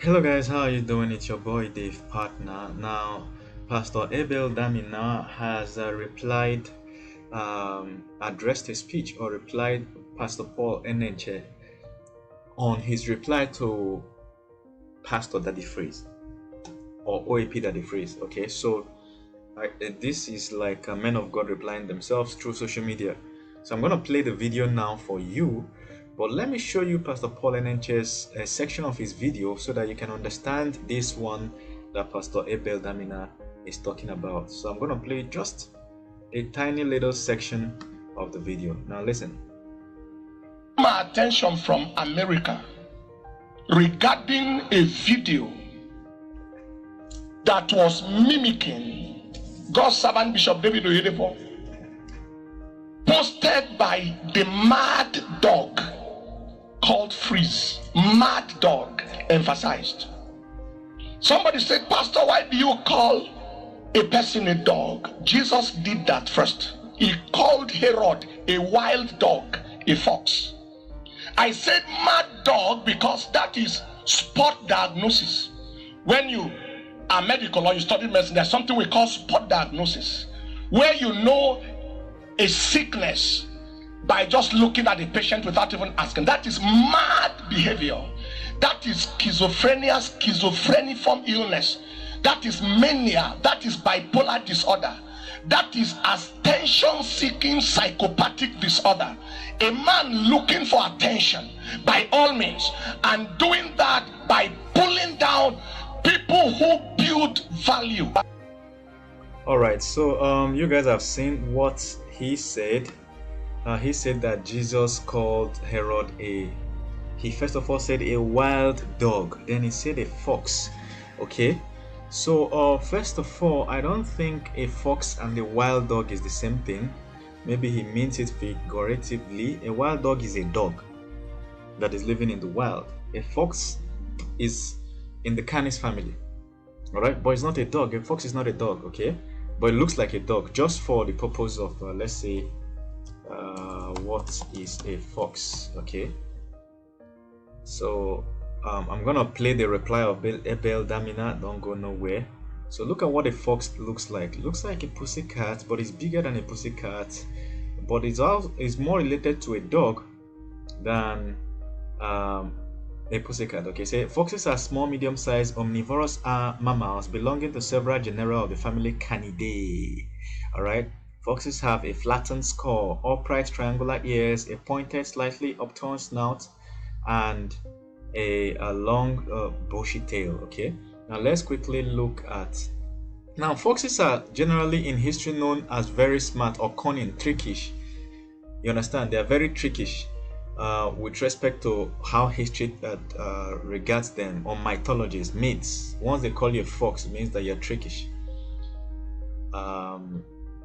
Hello guys, how are you doing? It's your boy Dave Partner. Now, Pastor Abel Damina has addressed a speech or replied Pastor Paul Enenche on his reply to Pastor Daddy Freeze or OAP Daddy Freeze. Okay, so this is like a men of God replying themselves through social media. So I'm going to play the video now for you. But let me show you Pastor Paul Enenche's section of his video so that you can understand this one that Pastor Abel Damina is talking about. So I'm going to play just a tiny little section of the video. Now listen. My attention from America regarding a video that was mimicking God's servant Bishop David Oyedepo, posted by the mad dog called Freeze. Mad dog emphasized. Somebody said, Pastor, why do you call a person a dog? Jesus did that first. He called Herod a wild dog, a fox. I said mad dog because that is spot diagnosis. When you are medical or you study medicine, there's something we call spot diagnosis, where you know a sickness by just looking at the patient without even asking. That is mad behavior. That is schizophrenia, schizophreniform illness. That is mania. That is bipolar disorder. That is attention-seeking psychopathic disorder. A man looking for attention by all means, and doing that by pulling down people who build value. All right, so you guys have seen what he said. He said that Jesus called Herod he first of all said a wild dog, then he said a fox. Okay, so first of all, I don't think a fox and a wild dog is the same thing. Maybe he means it figuratively. A wild dog is a dog that is living in the wild. A fox is in the Canis family. All right, but it's not a dog. A fox is not a dog. Okay, but it looks like a dog just for the purpose of let's say what is a fox. Okay, so I'm gonna play the reply of Abel Damina. Don't go nowhere. So look at what a fox looks like. It looks like a pussycat, but it's bigger than a pussycat, but it's more related to a dog than a pussycat. Okay, so foxes are small, medium-sized, omnivorous mammals belonging to several genera of the family Canidae. All right. Foxes have a flattened skull, upright triangular ears, a pointed, slightly upturned snout, and a long bushy tail. Okay, now let's quickly look at. Now, foxes are generally in history known as very smart or cunning, trickish. You understand? They are very trickish with respect to how history regards them, or mythologies, myths. Once they call you a fox, it means that you're trickish.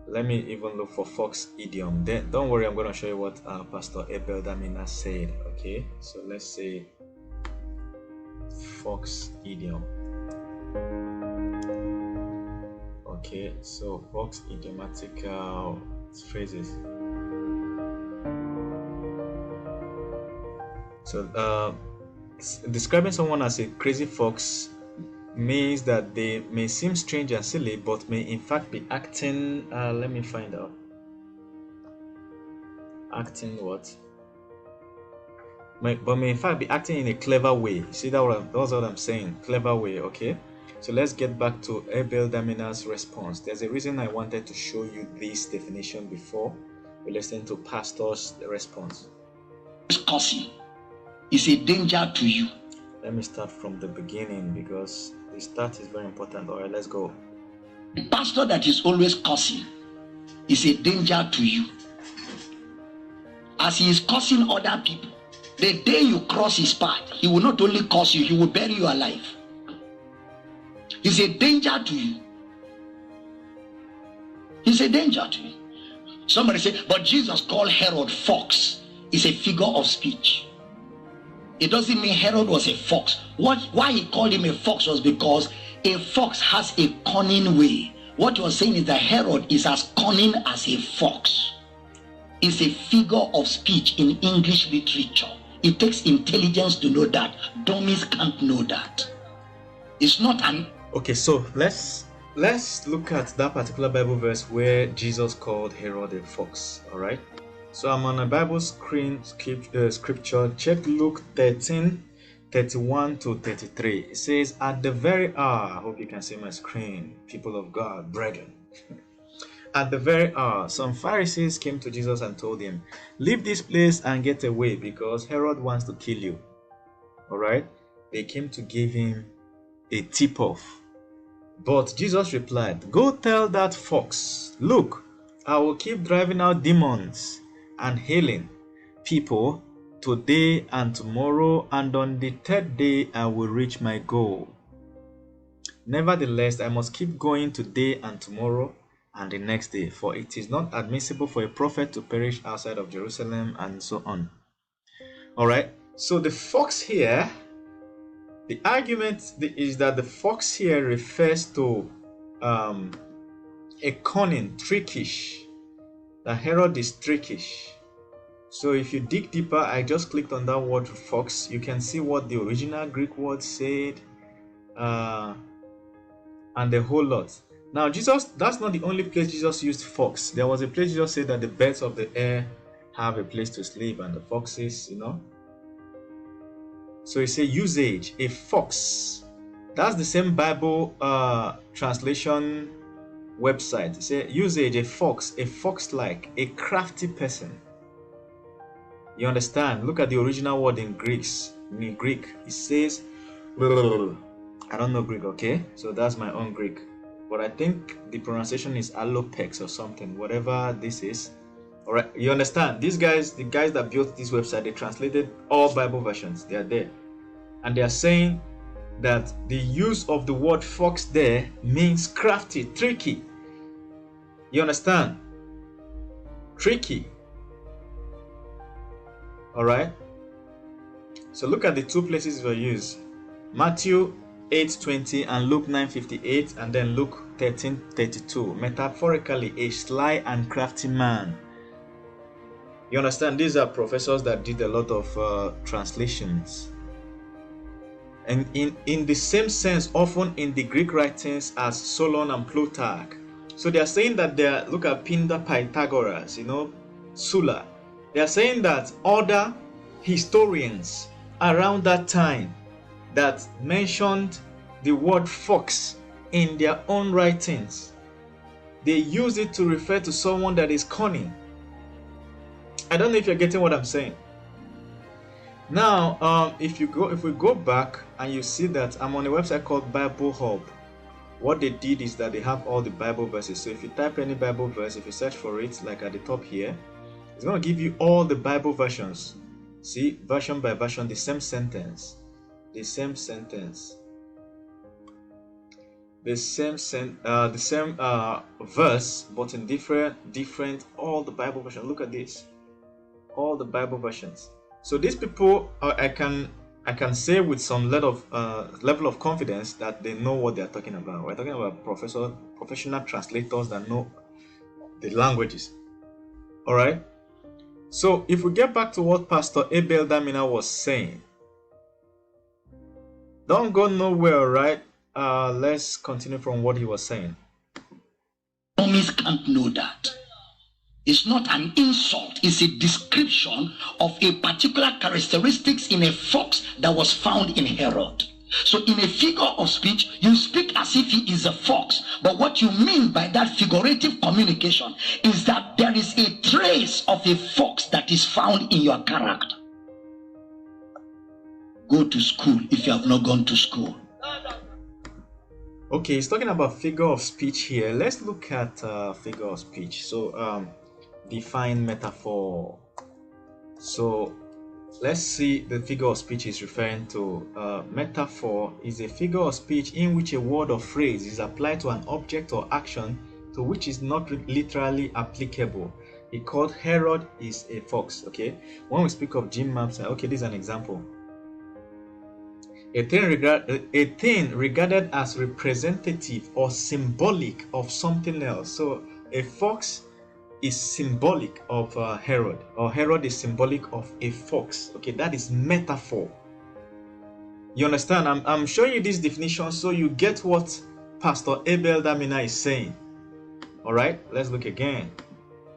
Let me even look for fox idiom. Then don't worry, I'm going to show you what Pastor Abel Damina said. Okay, so let's say fox idiom. Okay, so fox idiomatic phrases. So describing someone as a crazy fox means that they may seem strange and silly, but may in fact be acting let me find out. Acting what? But may in fact be acting in a clever way. See, that's what I'm saying. Clever way. Okay, so let's get back to Abel Damina's response. There's a reason I wanted to show you this definition before we listen to Pastor's response. Cussing is a danger to you. Let me start from the beginning because the start is very important. All right, let's go. A pastor that is always cussing is a danger to you. As he is cursing other people, the day you cross his path, he will not only curse you, he will bury you alive. He's a danger to you. He's a danger to you. Somebody say, but Jesus called Herod fox. It's a figure of speech. It doesn't mean Herod was a fox. Why he called him a fox was because a fox has a cunning way. What you're saying is that Herod is as cunning as a fox. It's a figure of speech in English literature. It takes intelligence to know that. Dummies can't know that. It's not an. Okay, so let's look at that particular Bible verse where Jesus called Herod a fox. All right. So I'm on a Bible screen scripture. Check Luke 13:31 to 33. It says, "At the very hour," I hope you can see my screen, people of God, brethren. At the very hour, some Pharisees came to Jesus and told him, "Leave this place and get away, because Herod wants to kill you." All right. They came to give him a tip-off. But Jesus replied, "Go tell that fox, look, I will keep driving out demons and healing people today and tomorrow, and on the third day I will reach my goal. Nevertheless, I must keep going today and tomorrow and the next day, for it is not admissible for a prophet to perish outside of Jerusalem," and so on. All right. So the fox here, the argument is that the fox here refers to a cunning, trickish. That Herod is trickish. So if you dig deeper, I just clicked on that word fox. You can see what the original Greek word said, and a whole lot. Now, Jesus, that's not the only place Jesus used fox. There was a place Jesus said that the birds of the air have a place to sleep, and the foxes, So he said usage, a fox. That's the same Bible translation website. It said usage, a fox-like, a crafty person. You understand? Look at the original word in Greek. It says, I don't know Greek, okay? So that's my own Greek. But I think the pronunciation is alopex or something, whatever this is. All right, you understand? These guys, the guys that built this website, they translated all Bible versions. They are there. And they are saying that the use of the word fox there means crafty, tricky. You understand? Tricky. All right. So look at the two places we use: Matthew 8:20 and Luke 9:58, and then Luke 13:32. Metaphorically, a sly and crafty man. You understand? These are professors that did a lot of translations. And in the same sense, often in the Greek writings as Solon and Plutarch. So they are saying that look at Pindar, Pythagoras, Sulla. They are saying that other historians around that time that mentioned the word fox in their own writings, they use it to refer to someone that is cunning. I don't know if you're getting what I'm saying. Now, if we go back and you see that I'm on a website called Bible Hub, what they did is that they have all the Bible verses. So if you type any Bible verse, if you search for it, like at the top here, it's going to give you all the Bible versions. See, version by version, the same sentence, the same verse, but in different all the Bible versions. Look at this, all the Bible versions. So these people, I can say with some level of confidence that they know what they are talking about. We're talking about professional translators that know the languages. All right. So if we get back to what Pastor Abel Damina was saying, don't go nowhere, right? Let's continue from what he was saying. Enemies can't know that. It's not an insult. It's a description of a particular characteristics in a fox that was found in Herod. So in a figure of speech, you speak as if he is a fox. But what you mean by that figurative communication is that there is a trace of a fox that is found in your character. Go to school if you have not gone to school. Okay, he's talking about figure of speech here. Let's look at figure of speech. So define metaphor. So let's see the figure of speech is referring to. Metaphor is a figure of speech in which a word or phrase is applied to an object or action to which is not literally applicable. He called Herod is a fox. Okay, when we speak of Jim Maps, okay, this is an example. A thing regarded as representative or symbolic of something else. So a fox is symbolic of Herod, or Herod is symbolic of a fox. Okay, that is metaphor. You understand? I'm showing you this definition so you get what Pastor Abel Damina is saying. All right, let's look again.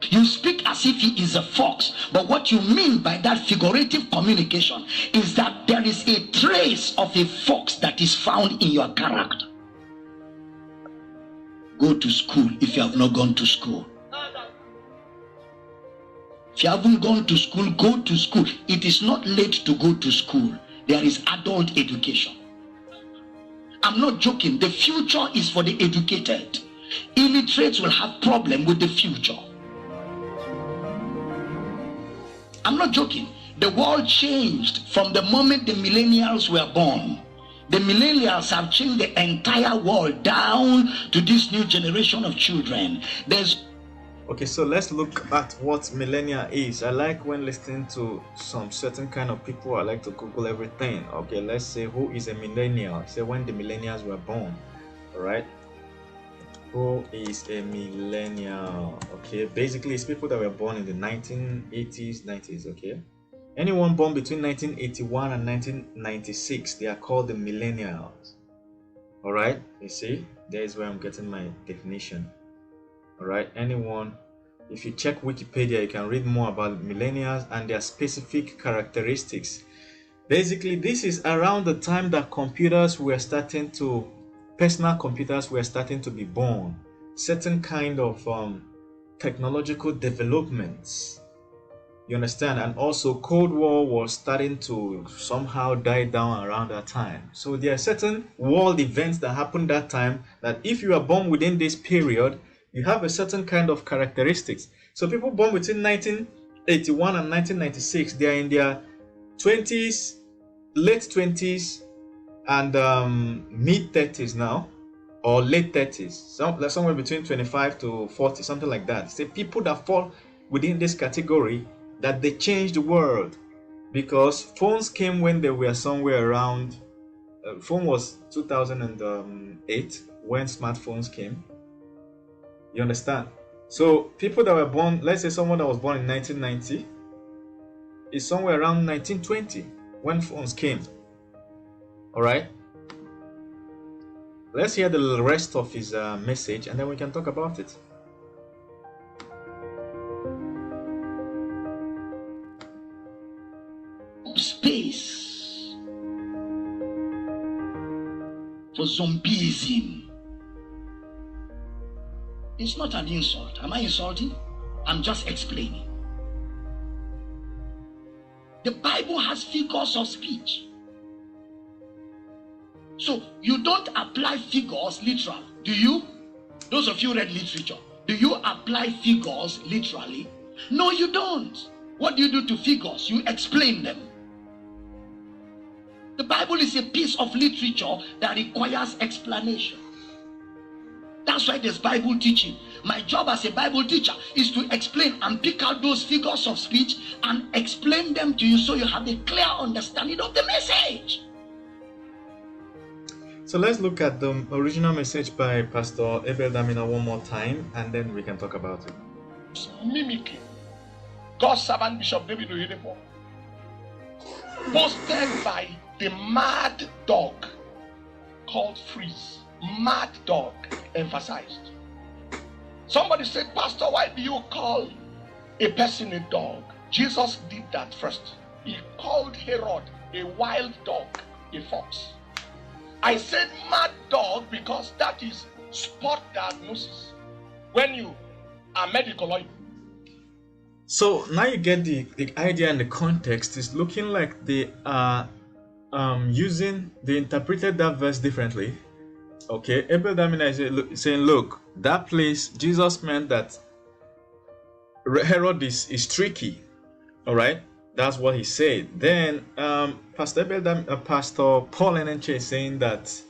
You speak as if he is a fox, but what you mean by that figurative communication is that there is a trace of a fox that is found in your character. Go to school if you have not gone to school. If you haven't gone to school, go to school. It is not late to go to school. There is adult education. I'm not joking. The future is for the educated. Illiterates will have problem with the future. I'm not joking. The world changed from the moment the millennials were born. The millennials have changed the entire world down to this new generation of children. Okay, so let's look at what millennia is. I like when listening to some certain kind of people, I like to Google everything. Okay, let's say who is a millennial? Say when the millennials were born. All right. Who is a millennial? Okay, basically it's people that were born in the 1980s, 90s. Okay, anyone born between 1981 and 1996, they are called the millennials. All right, you see, there is where I'm getting my definition. All right, anyone, if you check Wikipedia, you can read more about millennials and their specific characteristics. Basically, this is around the time that personal computers were starting to be born. Certain kind of technological developments. You understand? And also Cold War was starting to somehow die down around that time. So there are certain world events that happened that time that if you are born within this period, you have a certain kind of characteristics. So people born between 1981 and 1996, they are in their 20s, late 20s, and mid 30s now, or late 30s, somewhere between 25 to 40, something like that. Say people that fall within this category, that they changed the world, because phones came when they were somewhere around. Phone was 2008 when smartphones came. You understand? So people that were born, let's say someone that was born in 1990 is somewhere around 1920 when phones came. All right, let's hear the rest of his message and then we can talk about it. Space for zombieism. It's not an insult. Am I insulting? I'm just explaining. The Bible has figures of speech. So you don't apply figures literal, do you? Those of you read literature, do you apply figures literally? No, you don't. What do you do to figures? You explain them. The Bible is a piece of literature that requires explanation. That's why there's Bible teaching. My job as a Bible teacher is to explain and pick out those figures of speech and explain them to you so you have a clear understanding of the message. So let's look at the original message by Pastor Abel Damina one more time and then we can talk about it. Mimicking God's servant Bishop David Oyedepo, posted by the mad dog called Freeze. Mad dog, emphasized. Somebody said, Pastor, why do you call a person a dog? Jesus did that first. He called Herod a wild dog, a fox. I said mad dog because that is spot diagnosis when you are medical. So now you get the idea and the context. Is looking like they are they interpreted that verse differently. Okay, Abel Damina is saying, look, that place, Jesus meant that Herod is tricky. All right, that's what he said. Then Pastor Paul Enenche is saying that,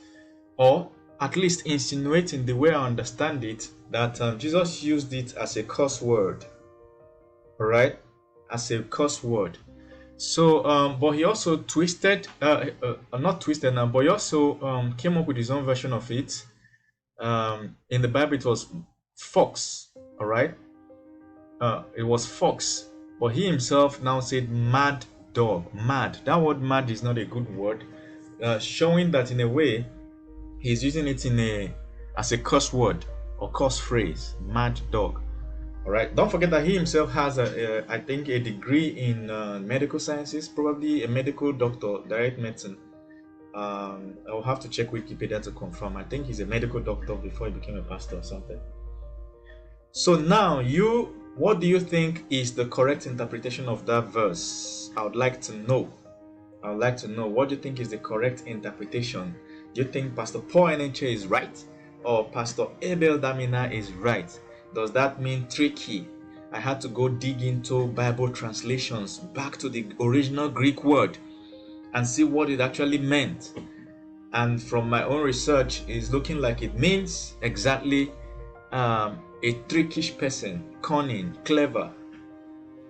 or at least insinuating the way I understand it, that Jesus used it as a curse word. All right, as a curse word. So, but he also twisted, not twisted now, but he also came up with his own version of it. In the Bible, it was fox, all right? It was fox, but he himself now said mad dog. Mad. That word mad is not a good word. showing that in a way he's using it as a curse word or curse phrase, mad dog. All right, don't forget that he himself has I think a degree in medical sciences, probably a medical doctor, direct medicine. I'll have to check Wikipedia to confirm. I think he's a medical doctor before he became a pastor or something. So now, what do you think is the correct interpretation of that verse? I would like to know. What do you think is the correct interpretation? Do you think Pastor Paul Enenche is right, or Pastor Abel Damina is right? Does that mean tricky? I had to go dig into Bible translations back to the original Greek word and see what it actually meant. And from my own research, it's looking like it means exactly a trickish person, cunning, clever.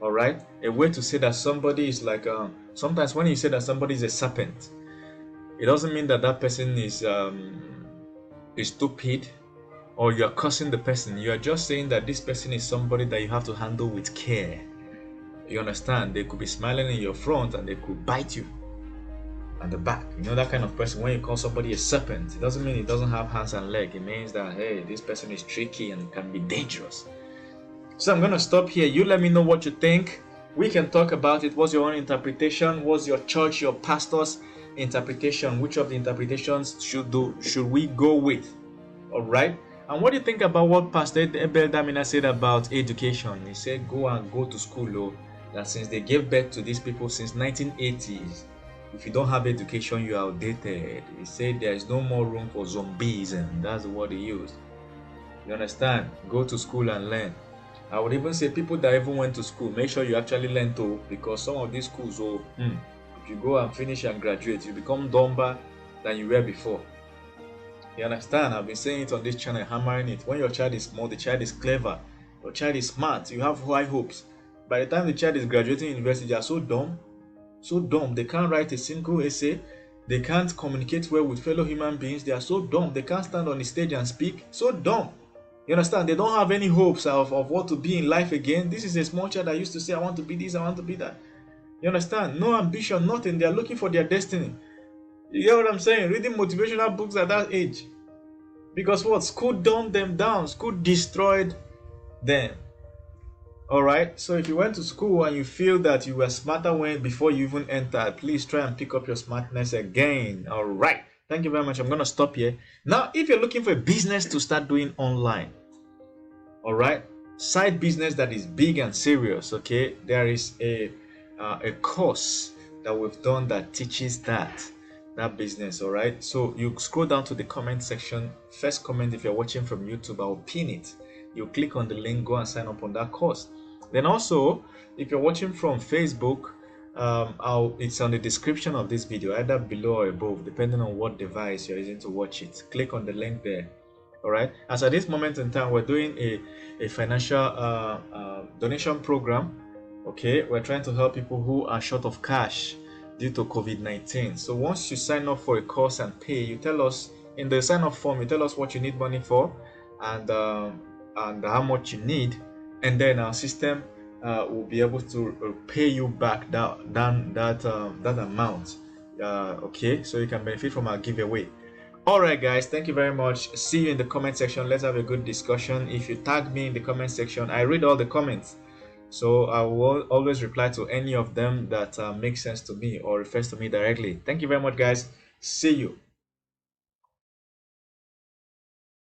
All right, a way to say that somebody is like sometimes when you say that somebody is a serpent, it doesn't mean that that person is stupid or you are cursing the person. You are just saying that this person is somebody that you have to handle with care. You understand? They could be smiling in your front and they could bite you at the back. You know, that kind of person. When you call somebody a serpent, it doesn't mean it doesn't have hands and legs. It means that, hey, this person is tricky and can be dangerous. So I'm going to stop here. You let me know what you think. We can talk about it. What's your own interpretation? What's your church, your pastor's interpretation? Which of the interpretations should we go with? All right. And what do you think about what Pastor Abel Damina said about education? He said, go to school. Oh, that since they gave birth to these people since 1980s, if you don't have education, you are outdated. He said there is no more room for zombies, and that's the word he used. You understand? Go to school and learn. I would even say people that even went to school, make sure you actually learn too, because some of these schools, if you go and finish and graduate, you become dumber than you were before. You understand? I've been saying it on this channel, hammering it. When your child is small, the child is clever, your child is smart, you have high hopes. By the time the child is graduating university, they are so dumb, they can't write a single essay, they can't communicate well with fellow human beings, they are so dumb, they can't stand on the stage and speak, so dumb. You understand? They don't have any hopes of what to be in life again. This is a small child that used to say, I want to be this, I want to be that. You understand? No ambition, nothing. They are looking for their destiny. You get what I'm saying? Reading motivational books at that age. Because what? School dumbed them down. School destroyed them. Alright? So if you went to school and you feel that you were smarter before you even entered, please try and pick up your smartness again. Alright? Thank you very much. I'm going to stop here. Now, if you're looking for a business to start doing online, alright? Side business that is big and serious, okay? There is a course that we've done that teaches that business. All right, so you scroll down to the comment section. First comment, if you're watching from YouTube, I'll pin it. You click on the link, go and sign up on that course. Then also, if you're watching from Facebook, it's on the description of this video, either below or above, depending on what device you're using to watch it. Click on the link there. All right, as at this moment in time, we're doing a financial donation program. Okay, we're trying to help people who are short of cash due to COVID-19. So once you sign up for a course and pay, you tell us in the sign up form, you tell us what you need money for and how much you need, and then our system will be able to pay you back that amount. Okay, so you can benefit from our giveaway. All right, guys, thank you very much. See you in the comment section. Let's have a good discussion. If you tag me in the comment section, I read all the comments. So I will always reply to any of them that makes sense to me or refers to me directly. Thank you very much, guys. See you.